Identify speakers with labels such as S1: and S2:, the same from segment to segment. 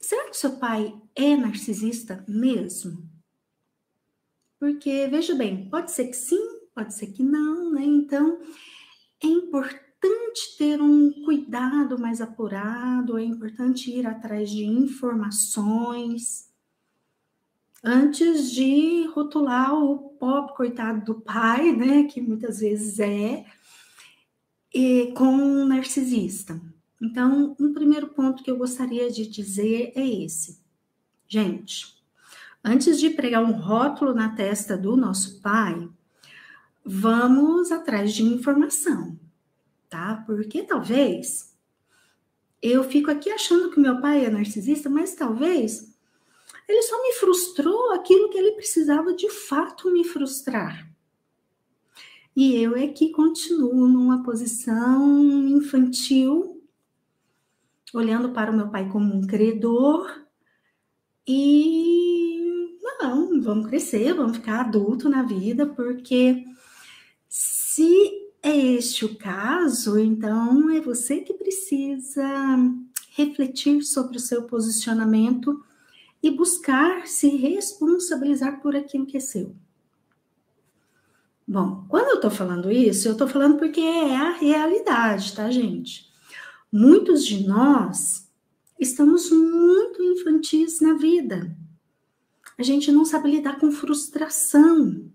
S1: será que seu pai é narcisista mesmo? Porque, veja bem, pode ser que sim, pode ser que não, né? Então, é importante ter um cuidado mais apurado, é importante ir atrás de informações antes de rotular o pobre coitado do pai, né? Que muitas vezes com um narcisista. Então, um primeiro ponto que eu gostaria de dizer é esse. Gente, antes de pregar um rótulo na testa do nosso pai, vamos atrás de informação, tá? Porque talvez eu fico aqui achando que meu pai é narcisista, mas talvez ele só me frustrou aquilo que ele precisava de fato me frustrar. E eu é que continuo numa posição infantil, olhando para o meu pai como um credor, e não, vamos crescer, vamos ficar adulto na vida, porque se é este o caso, então é você que precisa refletir sobre o seu posicionamento e buscar se responsabilizar por aquilo que é seu. Bom, quando eu tô falando isso, eu tô falando porque é a realidade, tá, gente? Muitos de nós estamos muito infantis na vida. A gente não sabe lidar com frustração.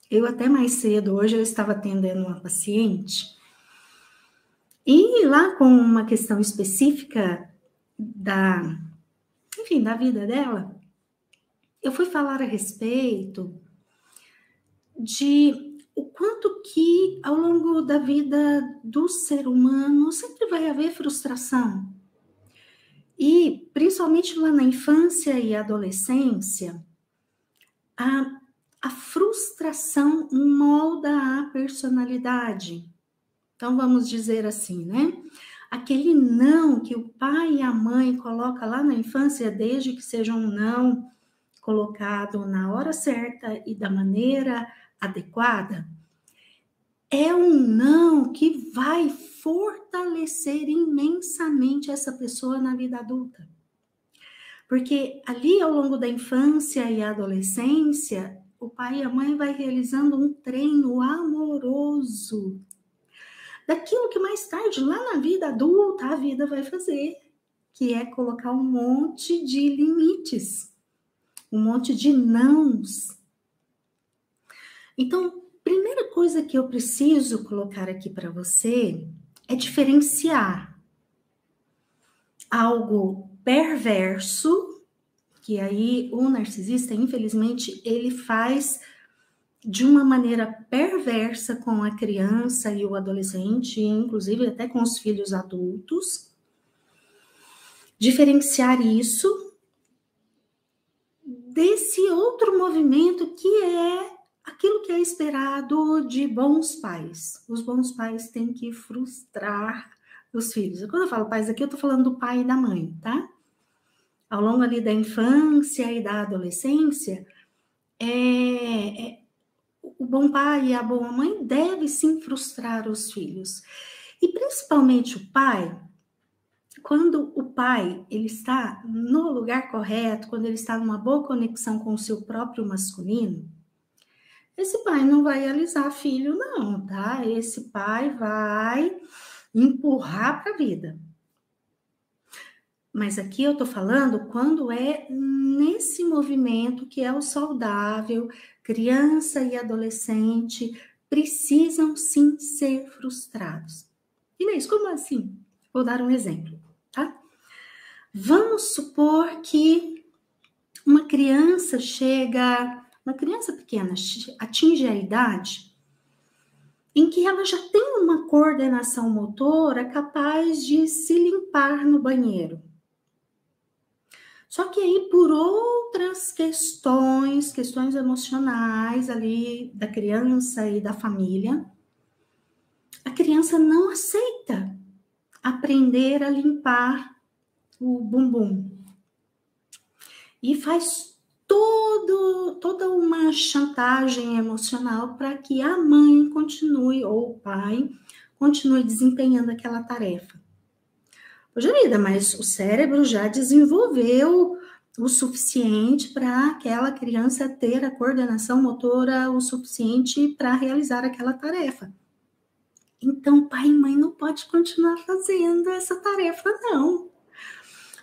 S1: Eu até mais cedo, hoje eu estava atendendo uma paciente e lá com uma questão específica da vida dela, eu fui falar a respeito de o quanto que ao longo da vida do ser humano sempre vai haver frustração. E principalmente lá na infância e adolescência, a frustração molda a personalidade. Então vamos dizer assim, né? Aquele não que o pai e a mãe colocam lá na infância, desde que seja um não colocado na hora certa e da maneira adequada, é um não que vai fortalecer imensamente essa pessoa na vida adulta. Porque ali ao longo da infância e adolescência, o pai e a mãe vai realizando um treino amoroso daquilo que mais tarde, lá na vida adulta, a vida vai fazer, que é colocar um monte de limites, um monte de nãos. Então, primeira coisa que eu preciso colocar aqui para você é diferenciar algo perverso, que aí o narcisista, infelizmente, ele faz de uma maneira perversa com a criança e o adolescente, inclusive até com os filhos adultos. Diferenciar isso desse outro movimento que é aquilo que é esperado de bons pais. Os bons pais têm que frustrar os filhos. Quando eu falo pais aqui, eu tô falando do pai e da mãe, tá? Ao longo ali da infância e da adolescência, o bom pai e a boa mãe devem sim frustrar os filhos. E principalmente o pai, quando o pai ele está no lugar correto, quando ele está numa boa conexão com o seu próprio masculino, esse pai não vai alisar filho não, tá? Esse pai vai empurrar para a vida. Mas aqui eu tô falando quando é nesse movimento que é o saudável, criança e adolescente precisam sim ser frustrados. Inês, como assim? Vou dar um exemplo, tá? Vamos supor que uma criança pequena atinge a idade em que ela já tem uma coordenação motora capaz de se limpar no banheiro. Só que aí, por outras questões emocionais ali da criança e da família, a criança não aceita aprender a limpar o bumbum. E faz toda uma chantagem emocional para que a mãe continue, ou o pai, continue desempenhando aquela tarefa. Poxa vida, mas o cérebro já desenvolveu o suficiente para aquela criança ter a coordenação motora o suficiente para realizar aquela tarefa. Então, pai e mãe não pode continuar fazendo essa tarefa, não.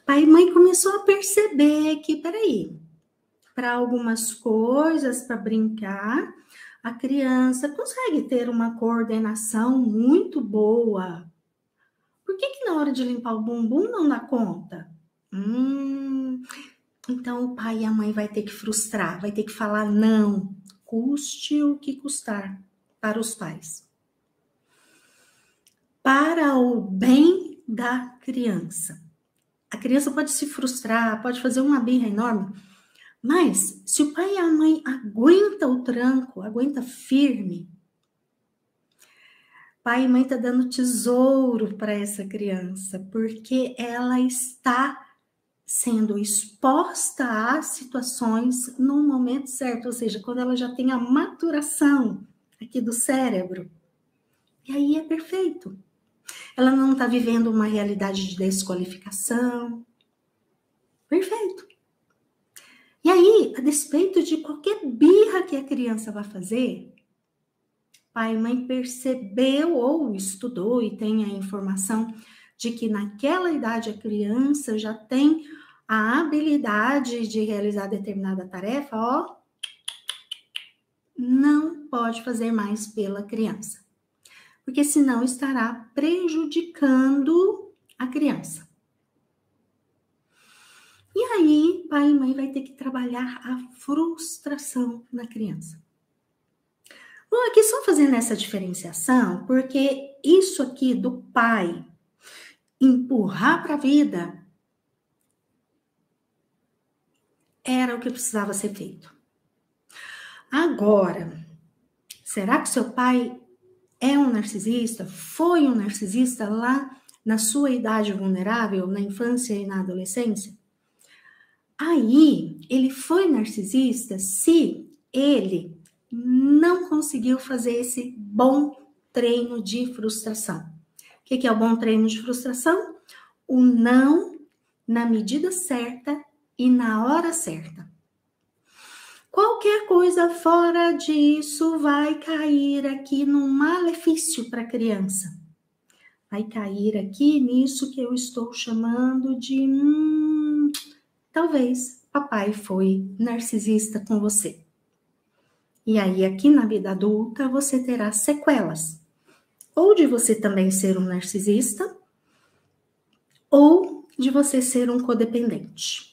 S1: Pai e mãe começou a perceber que, peraí, para algumas coisas, para brincar, a criança consegue ter uma coordenação muito boa. Por que na hora de limpar o bumbum não dá conta? Então o pai e a mãe vai ter que frustrar, vai ter que falar não, custe o que custar para os pais. Para o bem da criança. A criança pode se frustrar, pode fazer uma birra enorme, mas se o pai e a mãe aguentam o tranco, aguenta firme, pai e mãe tá dando tesouro para essa criança, porque ela está sendo exposta a situações no momento certo, ou seja, quando ela já tem a maturação aqui do cérebro. E aí é perfeito. Ela não está vivendo uma realidade de desqualificação. Perfeito. E aí, a despeito de qualquer birra que a criança vai fazer, pai e mãe percebeu ou estudou e tem a informação de que naquela idade a criança já tem a habilidade de realizar determinada tarefa, ó, não pode fazer mais pela criança. Porque senão estará prejudicando a criança. E aí, pai e mãe vai ter que trabalhar a frustração na criança. Bom, aqui só fazendo essa diferenciação, porque isso aqui do pai empurrar para a vida era o que precisava ser feito. Agora, será que seu pai é um narcisista? Foi um narcisista lá na sua idade vulnerável, na infância e na adolescência? Aí, ele foi narcisista se ele não conseguiu fazer esse bom treino de frustração. O que é o bom treino de frustração? O não na medida certa e na hora certa. Qualquer coisa fora disso vai cair aqui num malefício para a criança. Vai cair aqui nisso que eu estou chamando de talvez papai foi narcisista com você. E aí aqui na vida adulta você terá sequelas. Ou de você também ser um narcisista, ou de você ser um codependente.